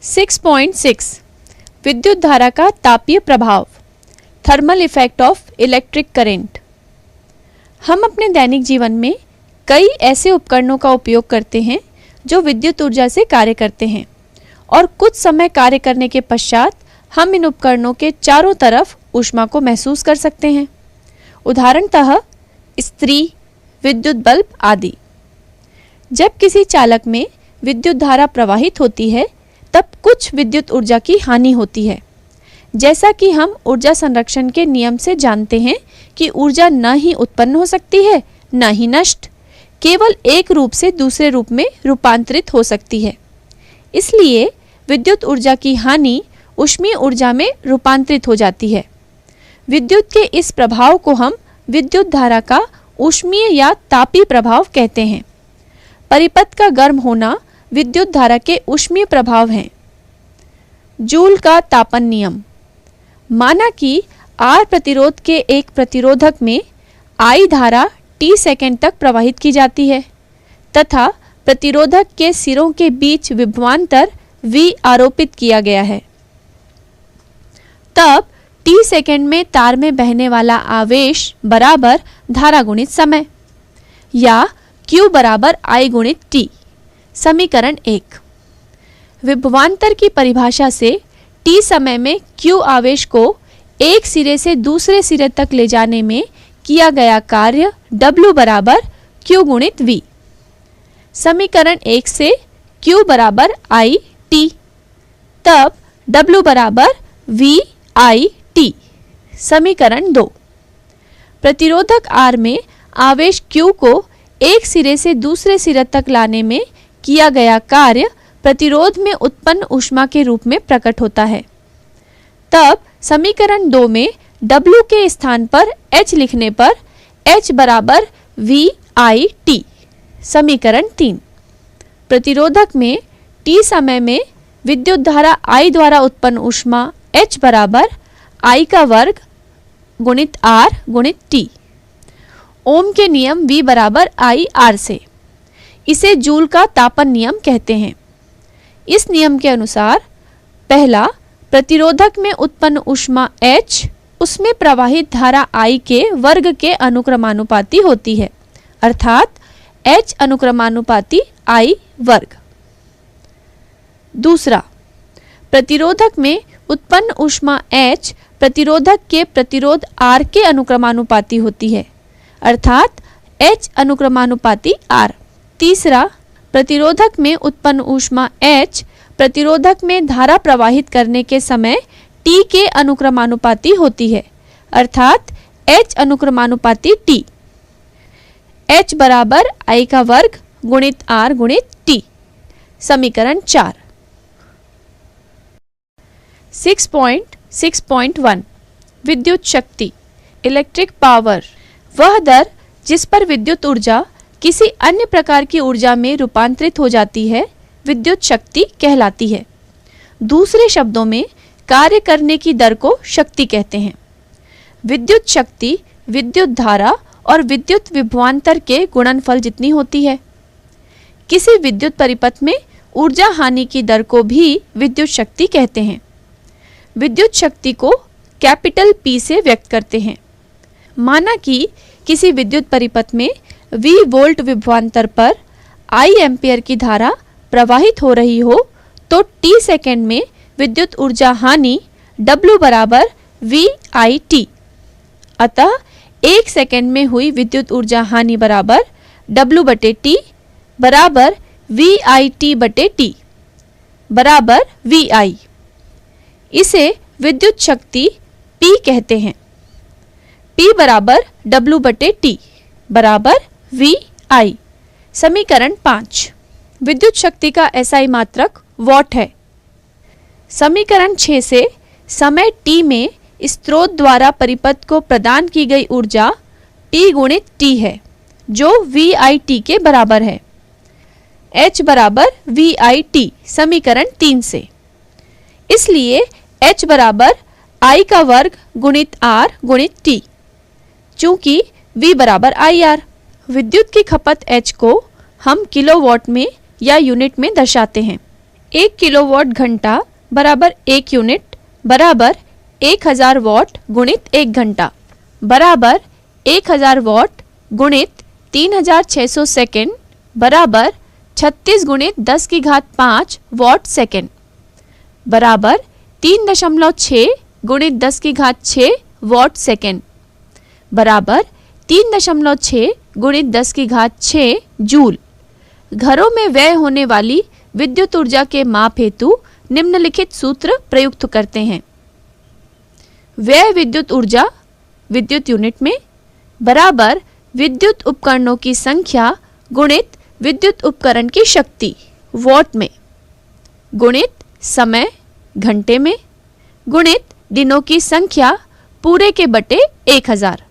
6.6 विद्युत धारा का तापीय प्रभाव, thermal effect of electric current. हम अपने दैनिक जीवन में कई ऐसे उपकरणों का उपयोग करते हैं जो विद्युत ऊर्जा से कार्य करते हैं और कुछ समय कार्य करने के पश्चात हम इन उपकरणों के चारों तरफ ऊष्मा को महसूस कर सकते हैं। उदाहरणतः इस्त्री, विद्युत बल्ब आदि। जब किसी चालक में विद्युत धारा प्रवाहित होती है तब कुछ विद्युत ऊर्जा की हानि होती है। जैसा कि हम ऊर्जा संरक्षण के नियम से जानते हैं कि ऊर्जा न ही उत्पन्न हो सकती है न ही नष्ट, केवल एक रूप से दूसरे रूप में रूपांतरित हो सकती है। इसलिए विद्युत ऊर्जा की हानि ऊष्मीय ऊर्जा में रूपांतरित हो जाती है। विद्युत के इस प्रभाव को हम विद्युत धारा का ऊष्मीय या तापीय प्रभाव कहते हैं। परिपथ का गर्म होना विद्युत धारा के ऊष्मीय प्रभाव हैं। जूल का तापन नियम। माना कि R प्रतिरोध के एक प्रतिरोधक में I धारा T सेकंड तक प्रवाहित की जाती है तथा प्रतिरोधक के सिरों के बीच विभवांतर V आरोपित किया गया है। तब T सेकंड में तार में बहने वाला आवेश बराबर धारा गुणित समय या Q बराबर I गुणित T। समीकरण 1। विभवांतर की परिभाषा से T समय में Q आवेश को एक सिरे से दूसरे सिरे तक ले जाने में किया गया कार्य W बराबर Q गुणित V। समीकरण 1 से Q बराबर I T, तब W बराबर V I T। समीकरण 2। प्रतिरोधक R में आवेश Q को एक सिरे से दूसरे सिरे तक लाने में किया गया कार्य प्रतिरोध में उत्पन्न ऊष्मा के रूप में प्रकट होता है। तब समीकरण 2 में W के स्थान पर H लिखने पर H बराबर V I T। समीकरण 3। प्रतिरोधक में T समय में विद्युत धारा I द्वारा उत्पन्न ऊष्मा H बराबर I का वर्ग गुणित R गुणित T। ओम के नियम V बराबर I R से। इसे जूल का तापन नियम कहते हैं। इस नियम के अनुसार पहला, प्रतिरोधक में उत्पन्न ऊष्मा H उसमें प्रवाहित धारा I के वर्ग के अनुक्रमानुपाती होती है, अर्थात H अनुक्रमानुपाती I वर्ग। दूसरा, प्रतिरोधक में उत्पन्न ऊष्मा H प्रतिरोधक के प्रतिरोध R के अनुक्रमानुपाती होती है, अर्थात H अनुक्रमानुपाती R। तीसरा, प्रतिरोधक में उत्पन्न ऊष्मा H प्रतिरोधक में धारा प्रवाहित करने के समय T के अनुक्रमानुपाती होती है, अर्थात H अनुक्रमानुपाती T। H बराबर I का वर्ग गुणित R गुणित T। समीकरण 4। 6.6.1 विद्युत शक्ति, इलेक्ट्रिक पावर, वह दर जिस पर विद्युत ऊर्जा किसी अन्य प्रकार की ऊर्जा में रूपांतरित हो जाती है विद्युत शक्ति कहलाती है। दूसरे शब्दों में कार्य करने की दर को शक्ति कहते हैं। विद्युत शक्ति विद्युत धारा और विद्युत विभवांतर के गुणनफल जितनी होती है। किसी विद्युत परिपथ में ऊर्जा हानि की दर को भी विद्युत शक्ति कहते हैं। विद्युत शक्ति को कैपिटल P से व्यक्त करते हैं। माना कि किसी विद्युत परिपथ में V वोल्ट विभवांतर पर I एम्पियर की धारा प्रवाहित हो रही हो तो T सेकंड में विद्युत ऊर्जा हानि W बराबर V I T। अतः एक सेकंड में हुई विद्युत ऊर्जा हानि बराबर W बटे T बराबर V I T बटे T बराबर V I। इसे विद्युत शक्ति P कहते हैं। P बराबर W बटे T बराबर V I। समीकरण 5। विद्युत शक्ति का SI मात्रक वॉट है। समीकरण 6 से समय T में स्रोत द्वारा परिपथ को प्रदान की गई ऊर्जा T गुणित T है जो V I T के बराबर है। H बराबर V I T समीकरण 3 से। इसलिए H बराबर I का वर्ग गुणित R गुणित T, चूंकि V बराबर IR। विद्युत की खपत H को हम किलोवाट में या यूनिट में दर्शाते हैं। 1 किलोवाट घंटा बराबर 1 यूनिट बराबर 1000 वॉट गुणित 1 घंटा बराबर 1000 वॉट गुणित 3600 सेकेंड बराबर 36 गुणित 10 की घात 5 वॉट सेकेंड बराबर 3.6 गुणित 10 की घात 6 वॉट सेकेंड बराबर 3.6 गुणित 10 की घात 6 जूल। घरों में व्यय होने वाली विद्युत ऊर्जा के माप हेतु निम्नलिखित सूत्र प्रयुक्त करते हैं। व्यय विद्युत ऊर्जा विद्युत यूनिट में बराबर विद्युत उपकरणों की संख्या गुणित विद्युत उपकरण की शक्ति वॉट में गुणित समय घंटे में गुणित दिनों की संख्या पूरे के बटे 1000।